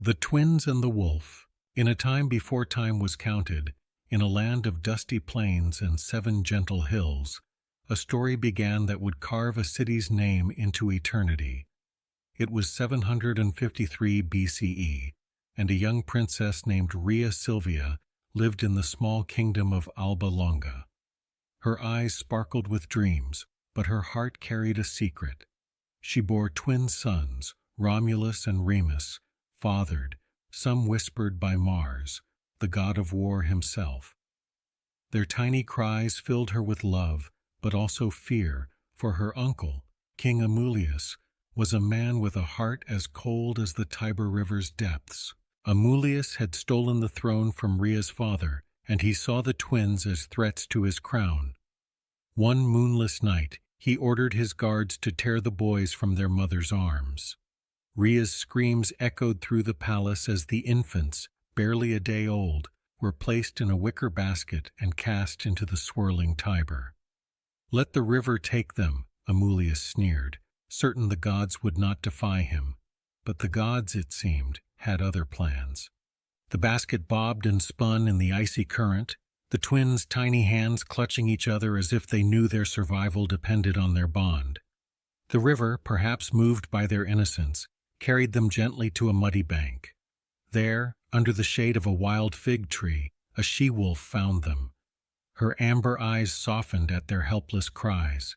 The Twins and the Wolf. In a time before time was counted, in a land of dusty plains and 7 gentle hills, a story began that would carve a city's name into eternity. It was 753 BCE, and a young princess named Rhea Silvia lived in the small kingdom of Alba Longa. Her eyes sparkled with dreams, but her heart carried a secret. She bore twin sons, Romulus and Remus, fathered, some whispered by Mars, the god of war himself. Their tiny cries filled her with love, but also fear, for her uncle, King Amulius, was a man with a heart as cold as the Tiber River's depths. Amulius had stolen the throne from Rhea's father, and he saw the twins as threats to his crown. One moonless night, he ordered his guards to tear the boys from their mother's arms. Rhea's screams echoed through the palace as the infants, barely a day old, were placed in a wicker basket and cast into the swirling Tiber. "Let the river take them," Amulius sneered, certain the gods would not defy him. But the gods, it seemed, had other plans. The basket bobbed and spun in the icy current, the twins' tiny hands clutching each other as if they knew their survival depended on their bond. The river, perhaps moved by their innocence, carried them gently to a muddy bank. There, under the shade of a wild fig tree, a she-wolf found them. Her amber eyes softened at their helpless cries.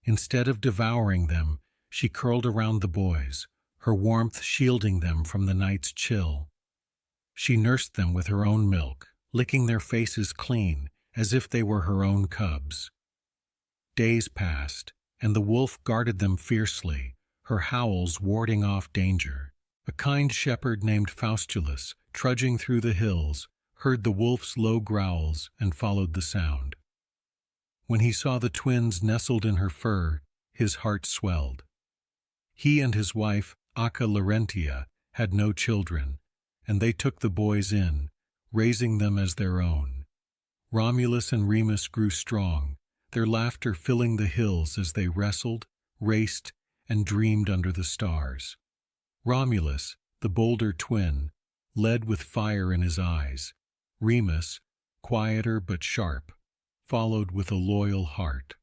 Instead of devouring them, she curled around the boys, her warmth shielding them from the night's chill. She nursed them with her own milk, licking their faces clean, as if they were her own cubs. Days passed, and the wolf guarded them fiercely, her howls warding off danger. A kind shepherd named Faustulus, trudging through the hills, heard the wolf's low growls and followed the sound. When he saw the twins nestled in her fur, his heart swelled. He and his wife, Acca Larentia, had no children, and they took the boys in, raising them as their own. Romulus and Remus grew strong, their laughter filling the hills as they wrestled, raced, and dreamed under the stars. Romulus, the bolder twin, led with fire in his eyes. Remus, quieter but sharp, followed with a loyal heart.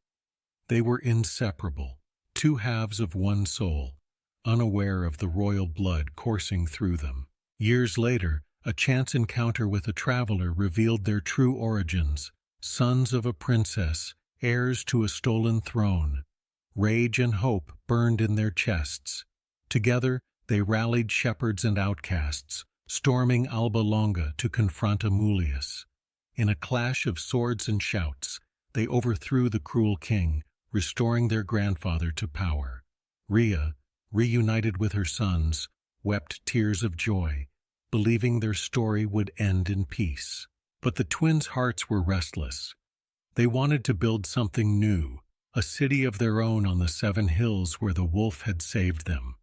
They were inseparable, 2 halves of one soul, unaware of the royal blood coursing through them. Years later, a chance encounter with a traveler revealed their true origins, sons of a princess, heirs to a stolen throne. Rage and hope burned in their chests. Together, they rallied shepherds and outcasts, storming Alba Longa to confront Amulius. In a clash of swords and shouts, they overthrew the cruel king, restoring their grandfather to power. Rhea, reunited with her sons, wept tears of joy, believing their story would end in peace. But the twins' hearts were restless. They wanted to build something new, a city of their own on the 7 hills where the wolf had saved them.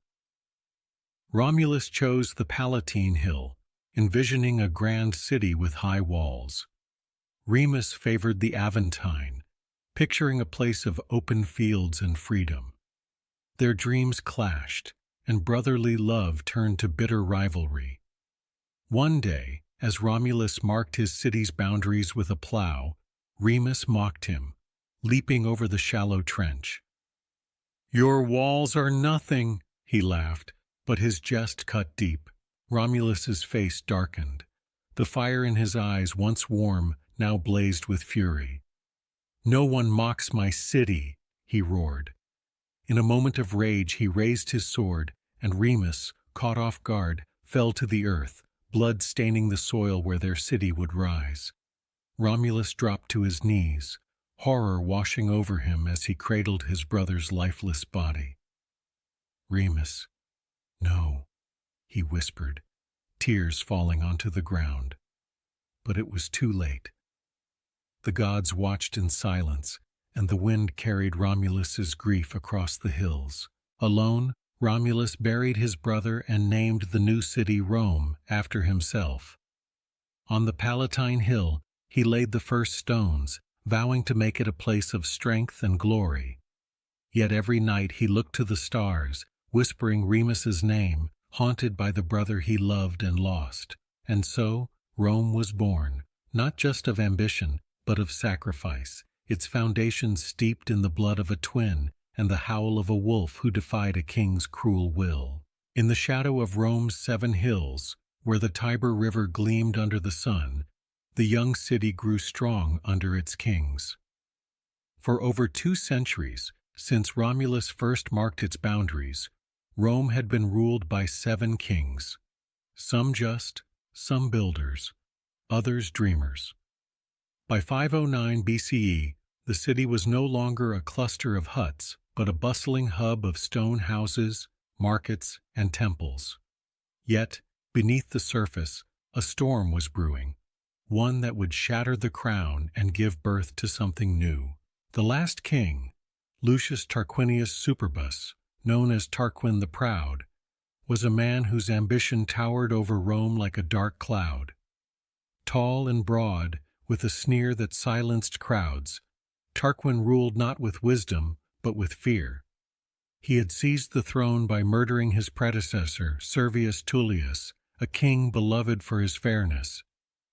Romulus chose the Palatine Hill, envisioning a grand city with high walls. Remus favored the Aventine, picturing a place of open fields and freedom. Their dreams clashed, and brotherly love turned to bitter rivalry. One day, as Romulus marked his city's boundaries with a plow, Remus mocked him, leaping over the shallow trench. "Your walls are nothing," he laughed, but his jest cut deep. Romulus's face darkened. The fire in his eyes, once warm, now blazed with fury. "No one mocks my city," he roared. In a moment of rage, he raised his sword, and Remus, caught off guard, fell to the earth, blood staining the soil where their city would rise. Romulus dropped to his knees, horror washing over him as he cradled his brother's lifeless body. "Remus, no," he whispered, tears falling onto the ground. But it was too late. The gods watched in silence, and the wind carried Romulus's grief across the hills. Alone, Romulus buried his brother and named the new city Rome after himself. On the Palatine Hill, he laid the first stones, vowing to make it a place of strength and glory. Yet every night he looked to the stars, whispering Remus's name, haunted by the brother he loved and lost. And so, Rome was born, not just of ambition, but of sacrifice, its foundations steeped in the blood of a twin and the howl of a wolf who defied a king's cruel will. In the shadow of Rome's 7 hills, where the Tiber River gleamed under the sun, the young city grew strong under its kings. For over 2 centuries, since Romulus first marked its boundaries, Rome had been ruled by 7 kings, some just, some builders, others dreamers. By 509 BCE, the city was no longer a cluster of huts, but a bustling hub of stone houses, markets, and temples. Yet, beneath the surface, a storm was brewing, one that would shatter the crown and give birth to something new. The last king, Lucius Tarquinius Superbus, known as Tarquin the Proud, was a man whose ambition towered over Rome like a dark cloud. Tall and broad, with a sneer that silenced crowds, Tarquin ruled not with wisdom, but with fear. He had seized the throne by murdering his predecessor, Servius Tullius, a king beloved for his fairness.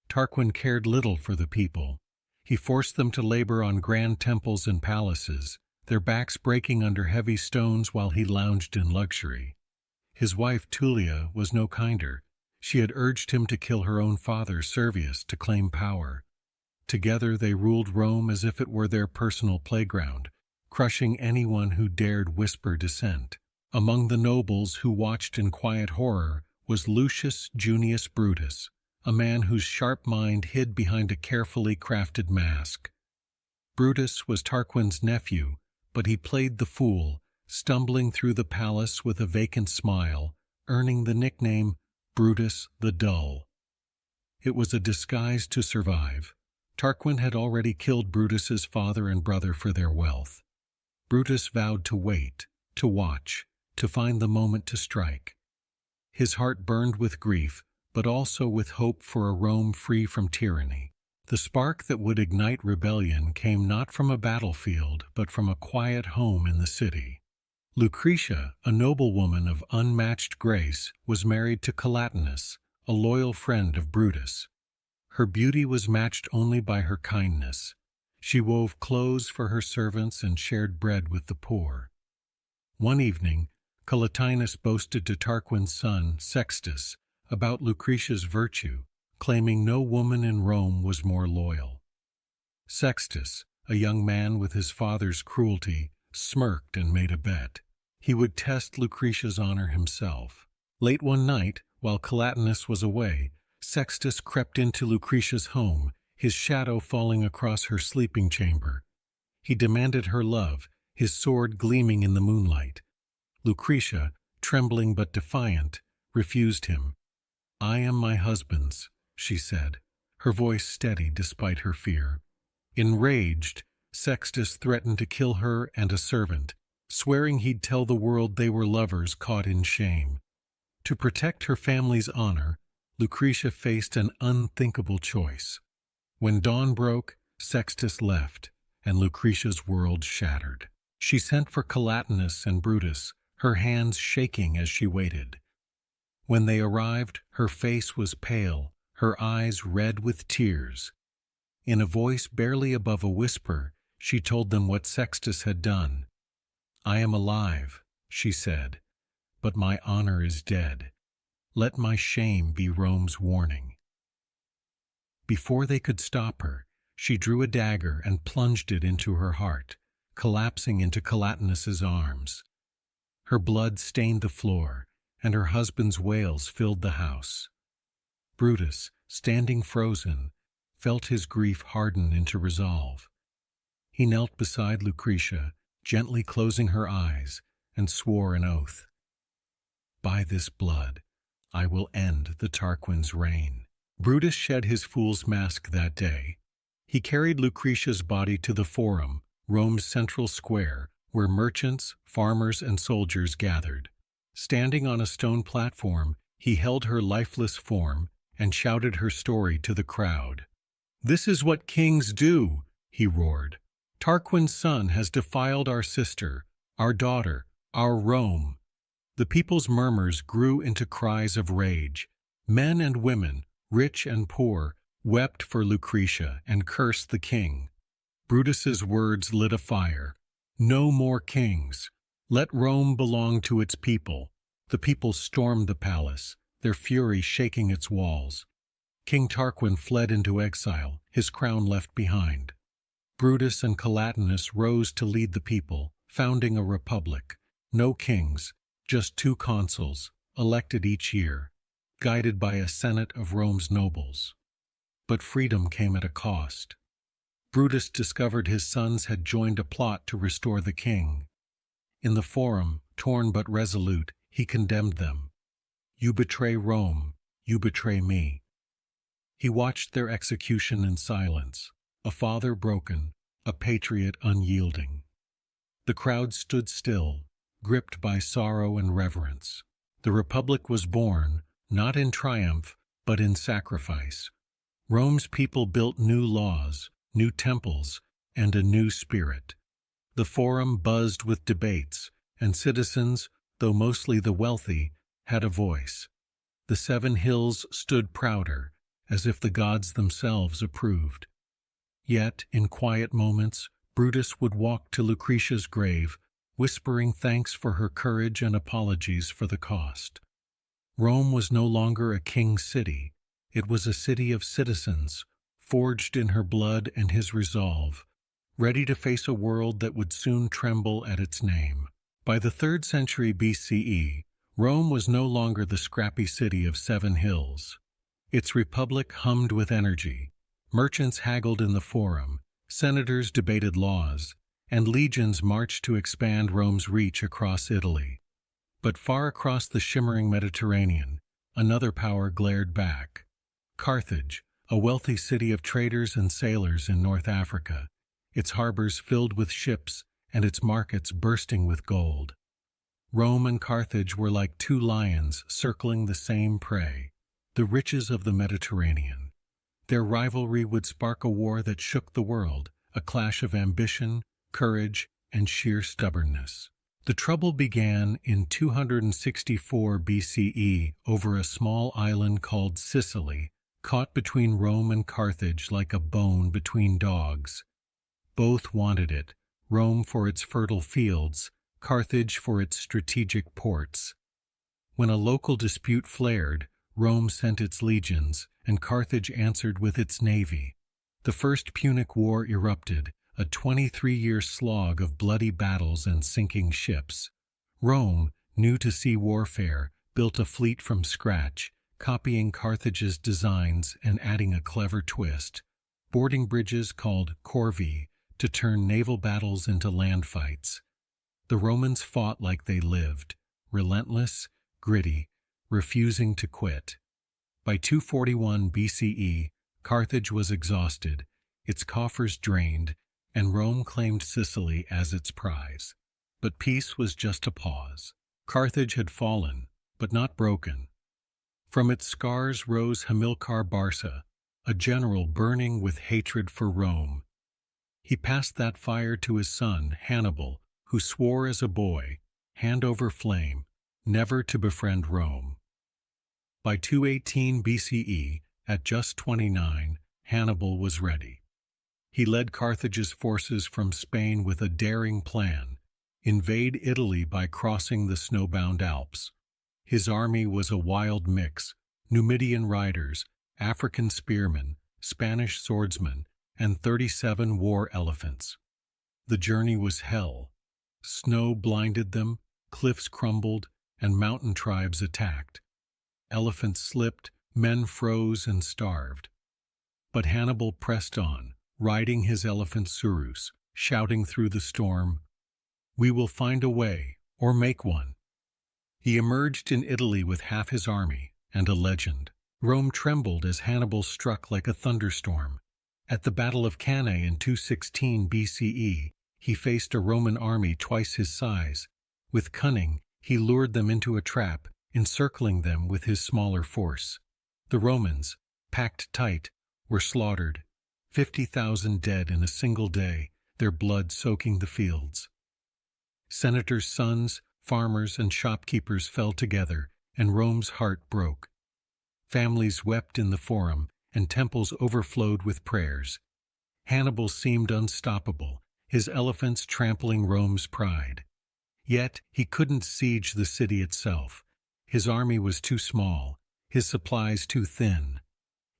Tarquin cared little for the people. He forced them to labor on grand temples and palaces, their backs breaking under heavy stones while he lounged in luxury. His wife Tullia was no kinder. She had urged him to kill her own father, Servius, to claim power. Together they ruled Rome as if it were their personal playground, crushing anyone who dared whisper dissent. Among the nobles who watched in quiet horror was Lucius Junius Brutus, a man whose sharp mind hid behind a carefully crafted mask. Brutus was Tarquin's nephew, but he played the fool, stumbling through the palace with a vacant smile, earning the nickname Brutus the Dull. It was a disguise to survive. Tarquin had already killed Brutus's father and brother for their wealth. Brutus vowed to wait, to watch, to find the moment to strike. His heart burned with grief, but also with hope for a Rome free from tyranny. The spark that would ignite rebellion came not from a battlefield, but from a quiet home in the city. Lucretia, a noblewoman of unmatched grace, was married to Collatinus, a loyal friend of Brutus. Her beauty was matched only by her kindness. She wove clothes for her servants and shared bread with the poor. One evening, Collatinus boasted to Tarquin's son, Sextus, about Lucretia's virtue, claiming no woman in Rome was more loyal. Sextus, a young man with his father's cruelty, smirked and made a bet. He would test Lucretia's honor himself. Late one night, while Collatinus was away, Sextus crept into Lucretia's home, his shadow falling across her sleeping chamber. He demanded her love, his sword gleaming in the moonlight. Lucretia, trembling but defiant, refused him. "I am my husband's," she said, her voice steady despite her fear. Enraged, Sextus threatened to kill her and a servant, swearing he'd tell the world they were lovers caught in shame. To protect her family's honor, Lucretia faced an unthinkable choice. When dawn broke, Sextus left, and Lucretia's world shattered. She sent for Collatinus and Brutus, her hands shaking as she waited. When they arrived, her face was pale, her eyes red with tears. In a voice barely above a whisper, she told them what Sextus had done. "I am alive," she said, "but my honor is dead. Let my shame be Rome's warning." Before they could stop her, she drew a dagger and plunged it into her heart, collapsing into Collatinus's arms. Her blood stained the floor, and her husband's wails filled the house. Brutus, standing frozen, felt his grief harden into resolve. He knelt beside Lucretia, gently closing her eyes, and swore an oath. "By this blood, I will end the Tarquin's reign." Brutus shed his fool's mask that day. He carried Lucretia's body to the Forum, Rome's central square, where merchants, farmers, and soldiers gathered. Standing on a stone platform, he held her lifeless form and shouted her story to the crowd. "This is what kings do," he roared. "Tarquin's son has defiled our sister, our daughter, our Rome. The people's murmurs grew into cries of rage. Men and women, rich and poor, wept for Lucretia and cursed the king. Brutus's words lit a fire. No more kings. Let Rome belong to its people. The people stormed the palace, their fury shaking its walls. King Tarquin fled into exile, his crown left behind. Brutus and Collatinus rose to lead the people, founding a republic. No kings, just 2 consuls, elected each year, guided by a senate of Rome's nobles. But freedom came at a cost. Brutus discovered his sons had joined a plot to restore the king. In the Forum, torn but resolute, he condemned them. You betray Rome, you betray me. He watched their execution in silence, a father broken, a patriot unyielding. The crowd stood still, gripped by sorrow and reverence. The Republic was born, not in triumph, but in sacrifice. Rome's people built new laws, new temples, and a new spirit. The Forum buzzed with debates, and citizens, though mostly the wealthy, had a voice. The 7 hills stood prouder, as if the gods themselves approved. Yet, in quiet moments, Brutus would walk to Lucretia's grave, whispering thanks for her courage and apologies for the cost. Rome was no longer a king's city. It was a city of citizens, forged in her blood and his resolve, ready to face a world that would soon tremble at its name. By the 3rd century BCE, Rome was no longer the scrappy city of 7 hills. Its republic hummed with energy. Merchants haggled in the Forum, senators debated laws, and legions marched to expand Rome's reach across Italy. But far across the shimmering Mediterranean, another power glared back. Carthage, a wealthy city of traders and sailors in North Africa, its harbors filled with ships and its markets bursting with gold. Rome and Carthage were like 2 lions circling the same prey, the riches of the Mediterranean. Their rivalry would spark a war that shook the world, a clash of ambition, courage, and sheer stubbornness. The trouble began in 264 BCE over a small island called Sicily, caught between Rome and Carthage like a bone between dogs. Both wanted it, Rome for its fertile fields, Carthage for its strategic ports. When a local dispute flared, Rome sent its legions, and Carthage answered with its navy. The First Punic War erupted, a 23-year slog of bloody battles and sinking ships. Rome, new to sea warfare, built a fleet from scratch, copying Carthage's designs and adding a clever twist. Boarding bridges called corvi to turn naval battles into land fights. The Romans fought like they lived, relentless, gritty, refusing to quit. By 241 BCE, Carthage was exhausted, its coffers drained, and Rome claimed Sicily as its prize. But peace was just a pause. Carthage had fallen, but not broken. From its scars rose Hamilcar Barca, a general burning with hatred for Rome. He passed that fire to his son, Hannibal, who swore as a boy, hand over flame, never to befriend Rome. By 218 BCE, at just 29, Hannibal was ready. He led Carthage's forces from Spain with a daring plan: invade Italy by crossing the snowbound Alps. His army was a wild mix: Numidian riders, African spearmen, Spanish swordsmen, and 37 war elephants. The journey was hell. Snow blinded them, cliffs crumbled, and mountain tribes attacked. Elephants slipped, men froze and starved. But Hannibal pressed on, riding his elephant Surus, shouting through the storm, "We will find a way, or make one." He emerged in Italy with half his army, and a legend. Rome trembled as Hannibal struck like a thunderstorm. At the Battle of Cannae in 216 BCE, he faced a Roman army twice his size. With cunning, he lured them into a trap, encircling them with his smaller force. The Romans, packed tight, were slaughtered, 50,000 dead in a single day, their blood soaking the fields. Senators' sons, farmers and shopkeepers fell together, and Rome's heart broke. Families wept in the Forum, and temples overflowed with prayers. Hannibal seemed unstoppable, his elephants trampling Rome's pride. Yet he couldn't siege the city itself. His army was too small, his supplies too thin.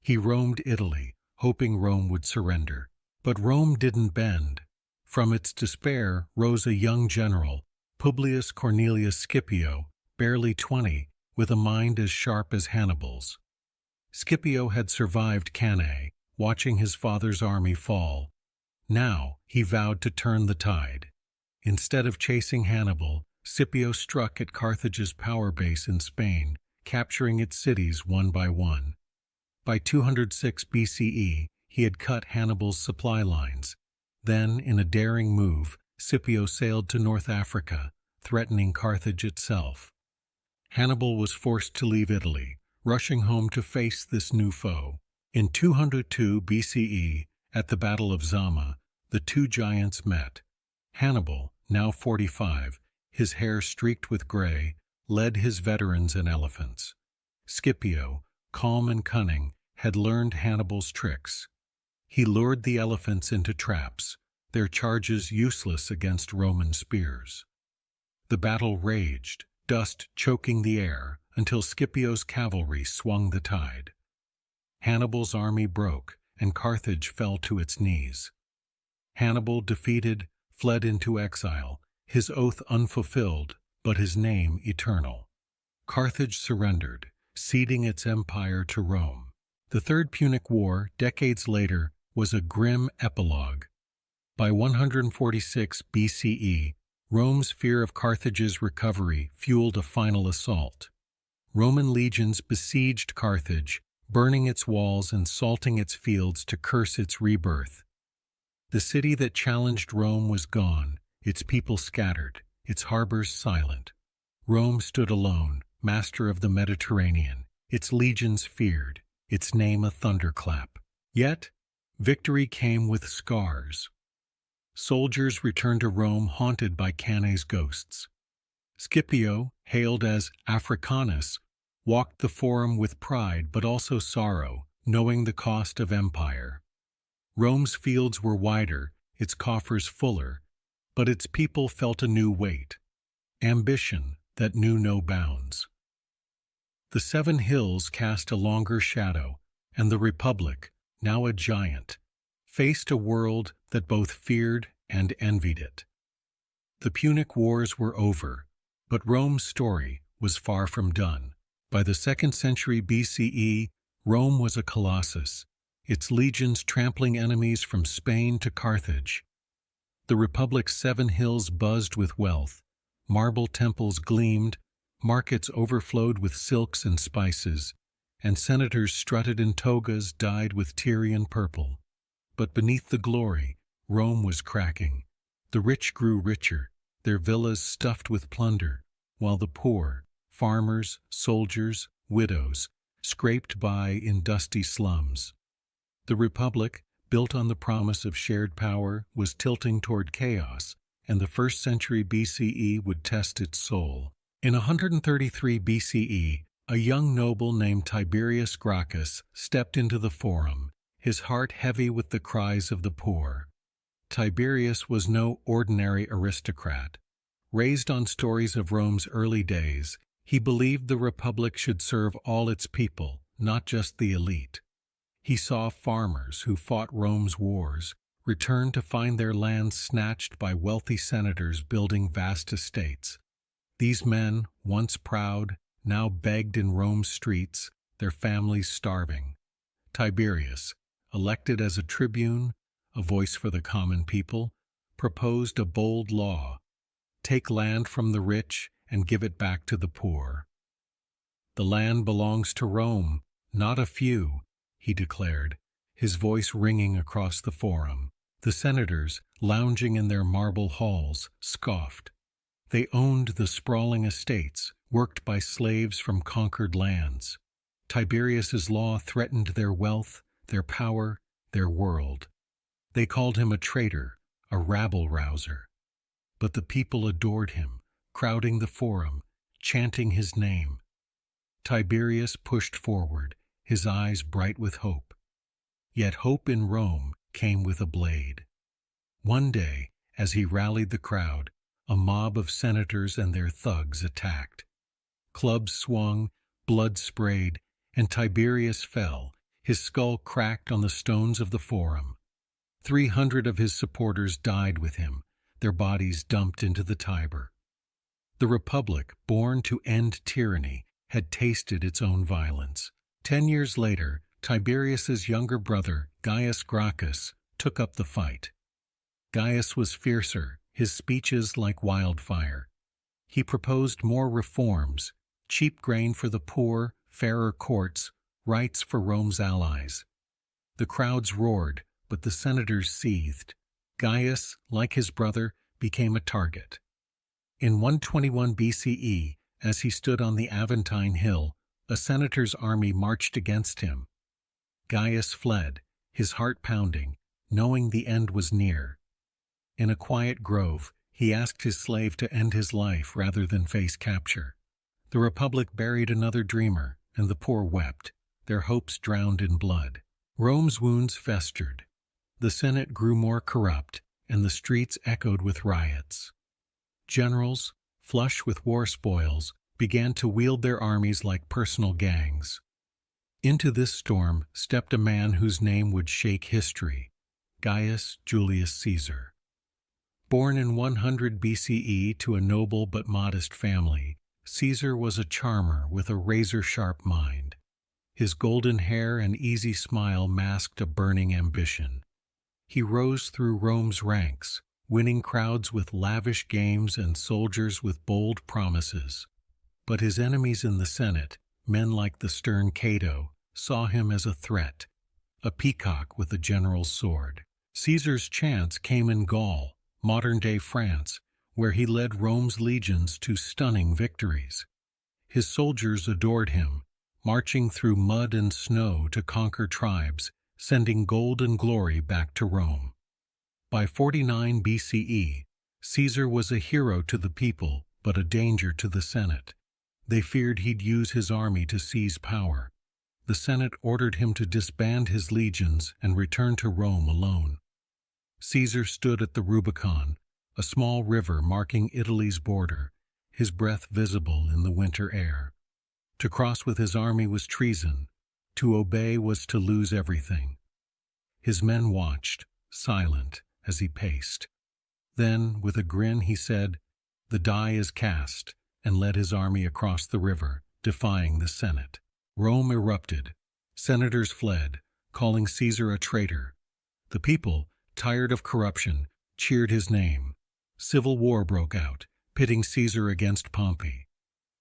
He roamed Italy, hoping Rome would surrender. But Rome didn't bend. From its despair rose a young general, Publius Cornelius Scipio, barely 20, with a mind as sharp as Hannibal's. Scipio had survived Cannae, watching his father's army fall. Now he vowed to turn the tide. Instead of chasing Hannibal, Scipio struck at Carthage's power base in Spain, capturing its cities one by one. By 206 BCE, he had cut Hannibal's supply lines. Then, in a daring move, Scipio sailed to North Africa, threatening Carthage itself. Hannibal was forced to leave Italy, rushing home to face this new foe. In 202 BCE, at the Battle of Zama, the two giants met. Hannibal, now 45, his hair streaked with gray, led his veterans and elephants. Scipio, calm and cunning, had learned Hannibal's tricks. He lured the elephants into traps, their charges useless against Roman spears. The battle raged, dust choking the air, until Scipio's cavalry swung the tide. Hannibal's army broke, and Carthage fell to its knees. Hannibal, defeated, fled into exile, his oath unfulfilled, but his name eternal. Carthage surrendered, ceding its empire to Rome. The Third Punic War, decades later, was a grim epilogue. By 146 BCE, Rome's fear of Carthage's recovery fueled a final assault. Roman legions besieged Carthage, burning its walls and salting its fields to curse its rebirth. The city that challenged Rome was gone, its people scattered, its harbors silent. Rome stood alone, master of the Mediterranean, its legions feared, its name a thunderclap. Yet, victory came with scars. Soldiers returned to Rome haunted by Cannae's ghosts. Scipio, hailed as Africanus, walked the Forum with pride but also sorrow, knowing the cost of empire. Rome's fields were wider, its coffers fuller, but its people felt a new weight, ambition that knew no bounds. The Seven Hills cast a longer shadow, and the Republic, now a giant, faced a world that both feared and envied it. The Punic Wars were over, but Rome's story was far from done. By the 2nd century BCE, Rome was a colossus, its legions trampling enemies from Spain to Carthage. The Republic's 7 hills buzzed with wealth, marble temples gleamed, markets overflowed with silks and spices, and senators strutted in togas dyed with Tyrian purple. But beneath the glory, Rome was cracking. The rich grew richer, their villas stuffed with plunder, while the poor, farmers, soldiers, widows, scraped by in dusty slums. The Republic, built on the promise of shared power, was tilting toward chaos, and the 1st century BCE would test its soul. In 133 BCE, a young noble named Tiberius Gracchus stepped into the Forum, his heart heavy with the cries of the poor. Tiberius was no ordinary aristocrat. Raised on stories of Rome's early days, he believed the Republic should serve all its people, not just the elite. He saw farmers who fought Rome's wars return to find their lands snatched by wealthy senators building vast estates. These men, once proud, now begged in Rome's streets, their families starving. Tiberius, elected as a tribune, a voice for the common people, proposed a bold law: take land from the rich and give it back to the poor. The land belongs to Rome, not a few, he declared, his voice ringing across the Forum. The senators, lounging in their marble halls, scoffed. They owned the sprawling estates, worked by slaves from conquered lands. Tiberius's law threatened their wealth, their power, their world. They called him a traitor, a rabble-rouser. But the people adored him, crowding the forum, chanting his name. Tiberius pushed forward, his eyes bright with hope. Yet hope in Rome came with a blade. One day, as he rallied the crowd, a mob of senators and their thugs attacked. Clubs swung, blood sprayed, and Tiberius fell, his skull cracked on the stones of the forum. 300 of his supporters died with him, their bodies dumped into the Tiber. The Republic, born to end tyranny, had tasted its own violence. 10 years later, Tiberius's younger brother, Gaius Gracchus, took up the fight. Gaius was fiercer, his speeches like wildfire. He proposed more reforms, cheap grain for the poor, fairer courts, rights for Rome's allies. The crowds roared, but the senators seethed. Gaius, like his brother, became a target. In 121 BCE, as he stood on the Aventine Hill, a senator's army marched against him. Gaius fled, his heart pounding, knowing the end was near. In a quiet grove, he asked his slave to end his life rather than face capture. The Republic buried another dreamer, and the poor wept, their hopes drowned in blood. Rome's wounds festered. The Senate grew more corrupt, and the streets echoed with riots. Generals, flush with war spoils, began to wield their armies like personal gangs. Into this storm stepped a man whose name would shake history, Gaius Julius Caesar. Born in 100 BCE to a noble but modest family, Caesar was a charmer with a razor-sharp mind. His golden hair and easy smile masked a burning ambition. He rose through Rome's ranks, winning crowds with lavish games and soldiers with bold promises. But his enemies in the Senate, men like the stern Cato, saw him as a threat, a peacock with a general's sword. Caesar's chance came in Gaul, modern-day France, where he led Rome's legions to stunning victories. His soldiers adored him, marching through mud and snow to conquer tribes, sending gold and glory back to Rome. By 49 BCE, Caesar was a hero to the people, but a danger to the Senate. They feared he'd use his army to seize power. The Senate ordered him to disband his legions and return to Rome alone. Caesar stood at the Rubicon, a small river marking Italy's border, his breath visible in the winter air. To cross with his army was treason. To obey was to lose everything. His men watched, silent, as he paced. Then, with a grin, he said, "The die is cast," and led his army across the river, defying the Senate. Rome erupted. Senators fled, calling Caesar a traitor. The people, tired of corruption, cheered his name. Civil war broke out, pitting Caesar against Pompey.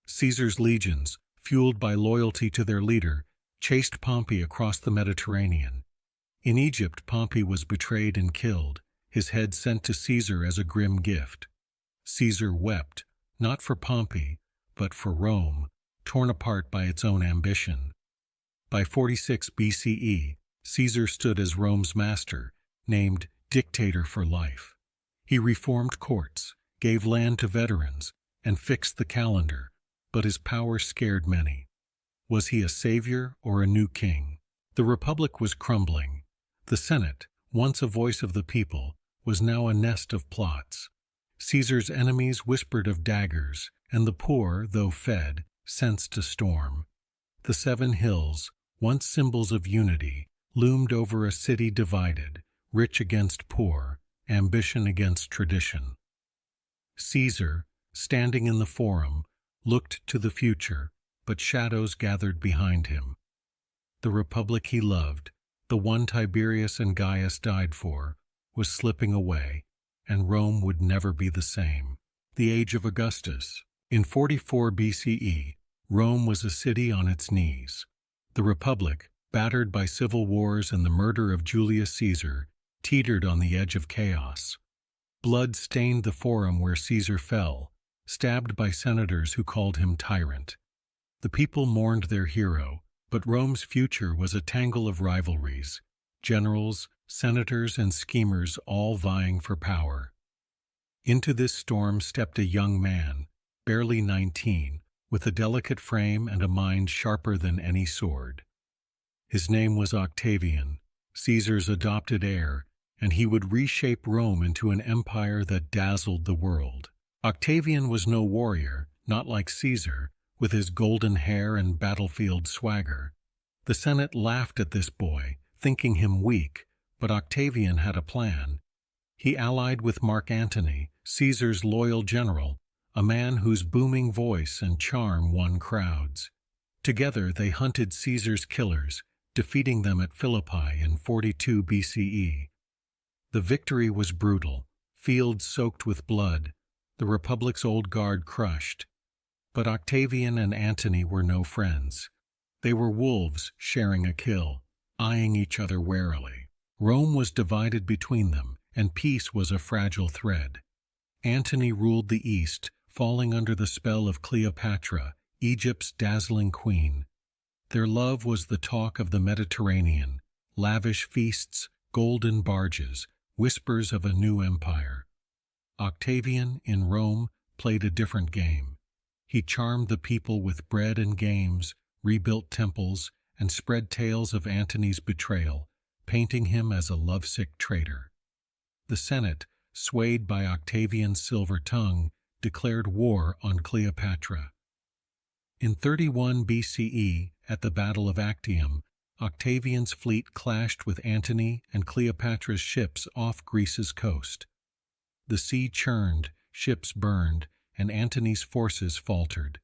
Caesar's legions, fueled by loyalty to their leader, chased Pompey across the Mediterranean. In Egypt, Pompey was betrayed and killed, his head sent to Caesar as a grim gift. Caesar wept, not for Pompey, but for Rome, torn apart by its own ambition. By 46 BCE, Caesar stood as Rome's master, named dictator for life. He reformed courts, gave land to veterans, and fixed the calendar, but his power scared many. Was he a savior or a new king? The Republic was crumbling. The Senate, once a voice of the people, was now a nest of plots. Caesar's enemies whispered of daggers, and the poor, though fed, sensed a storm. The 7 hills, once symbols of unity, loomed over a city divided, rich against poor, ambition against tradition. Caesar, standing in the forum, looked to the future, but shadows gathered behind him. The Republic he loved, the one Tiberius and Gaius died for, was slipping away, and Rome would never be the same. The age of Augustus. In 44 BCE, Rome was a city on its knees. The Republic, battered by civil wars and the murder of Julius Caesar, teetered on the edge of chaos. Blood stained the forum where Caesar fell, stabbed by senators who called him tyrant. The people mourned their hero, but Rome's future was a tangle of rivalries, generals, senators, and schemers all vying for power. Into this storm stepped a young man, barely 19, with a delicate frame and a mind sharper than any sword. His name was Octavian, Caesar's adopted heir, and he would reshape Rome into an empire that dazzled the world. Octavian was no warrior, not like Caesar, with his golden hair and battlefield swagger. The Senate laughed at this boy, thinking him weak, but Octavian had a plan. He allied with Mark Antony, Caesar's loyal general, a man whose booming voice and charm won crowds. Together they hunted Caesar's killers, defeating them at Philippi in 42 BCE. The victory was brutal, fields soaked with blood, the Republic's old guard crushed. But Octavian and Antony were no friends. They were wolves sharing a kill, eyeing each other warily. Rome was divided between them, and peace was a fragile thread. Antony ruled the East, falling under the spell of Cleopatra, Egypt's dazzling queen. Their love was the talk of the Mediterranean, lavish feasts, golden barges, whispers of a new empire. Octavian, in Rome, played a different game. He charmed the people with bread and games, rebuilt temples, and spread tales of Antony's betrayal, painting him as a lovesick traitor. The Senate, swayed by Octavian's silver tongue, declared war on Cleopatra. In 31 BCE, at the Battle of Actium, Octavian's fleet clashed with Antony and Cleopatra's ships off Greece's coast. The sea churned, ships burned, and Antony's forces faltered.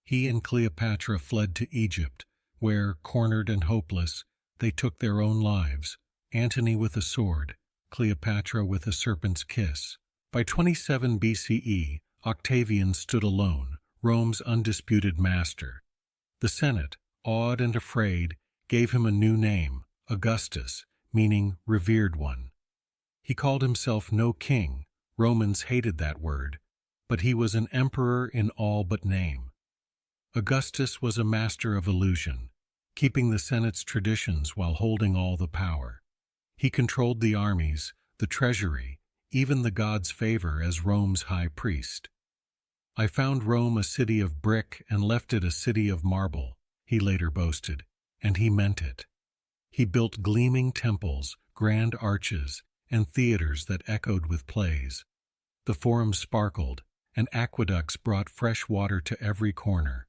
He and Cleopatra fled to Egypt, where, cornered and hopeless, they took their own lives, Antony with a sword, Cleopatra with a serpent's kiss. By 27 BCE, Octavian stood alone, Rome's undisputed master. The Senate, awed and afraid, gave him a new name, Augustus, meaning revered one. He called himself no king, Romans hated that word, but he was an emperor in all but name. Augustus was a master of illusion, keeping the Senate's traditions while holding all the power. He controlled the armies, the treasury, even the gods' favor as Rome's high priest. "I found Rome a city of brick and left it a city of marble," he later boasted, and he meant it. He built gleaming temples, grand arches, and theaters that echoed with plays. The forum sparkled, and aqueducts brought fresh water to every corner.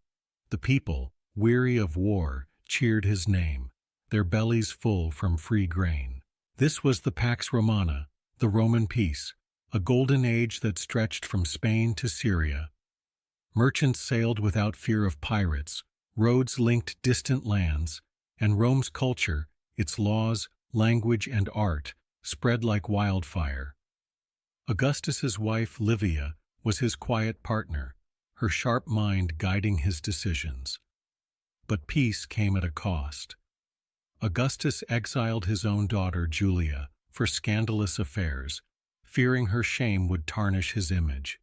The people, weary of war, cheered his name, their bellies full from free grain. This was the Pax Romana, the Roman peace, a golden age that stretched from Spain to Syria. Merchants sailed without fear of pirates, roads linked distant lands, and Rome's culture, its laws, language, and art, spread like wildfire. Augustus's wife, Livia, was his quiet partner, her sharp mind guiding his decisions. But peace came at a cost. Augustus exiled his own daughter, Julia, for scandalous affairs, fearing her shame would tarnish his image.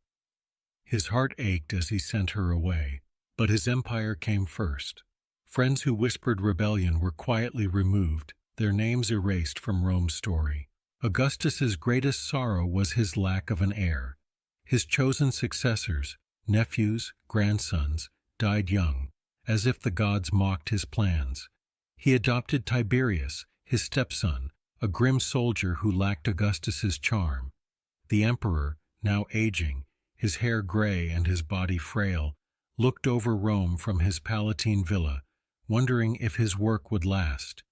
His heart ached as he sent her away, but his empire came first. Friends who whispered rebellion were quietly removed, their names erased from Rome's story. Augustus's greatest sorrow was his lack of an heir. His chosen successors, nephews, grandsons, died young, as if the gods mocked his plans. He adopted Tiberius, his stepson, a grim soldier who lacked Augustus's charm. The emperor, now aging, his hair gray and his body frail, looked over Rome from his Palatine villa, wondering if his work would last.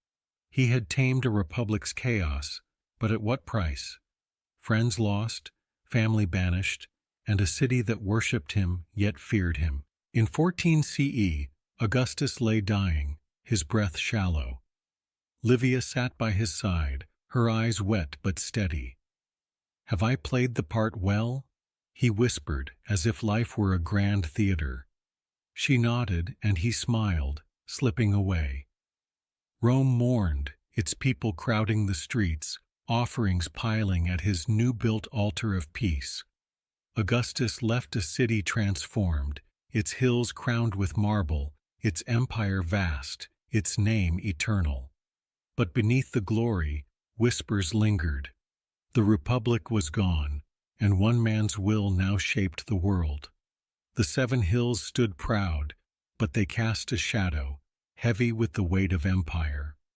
He had tamed a republic's chaos, but at what price? Friends lost, family banished, and a city that worshipped him yet feared him. In 14 CE, Augustus lay dying, his breath shallow. Livia sat by his side, her eyes wet but steady. "Have I played the part well?" he whispered, as if life were a grand theater. She nodded, and he smiled, slipping away. Rome mourned, its people crowding the streets, offerings piling at his new-built altar of peace. Augustus left a city transformed, its hills crowned with marble, its empire vast, its name eternal. But beneath the glory, whispers lingered. The Republic was gone, and one man's will now shaped the world. The 7 hills stood proud, but they cast a shadow, heavy with the weight of empire.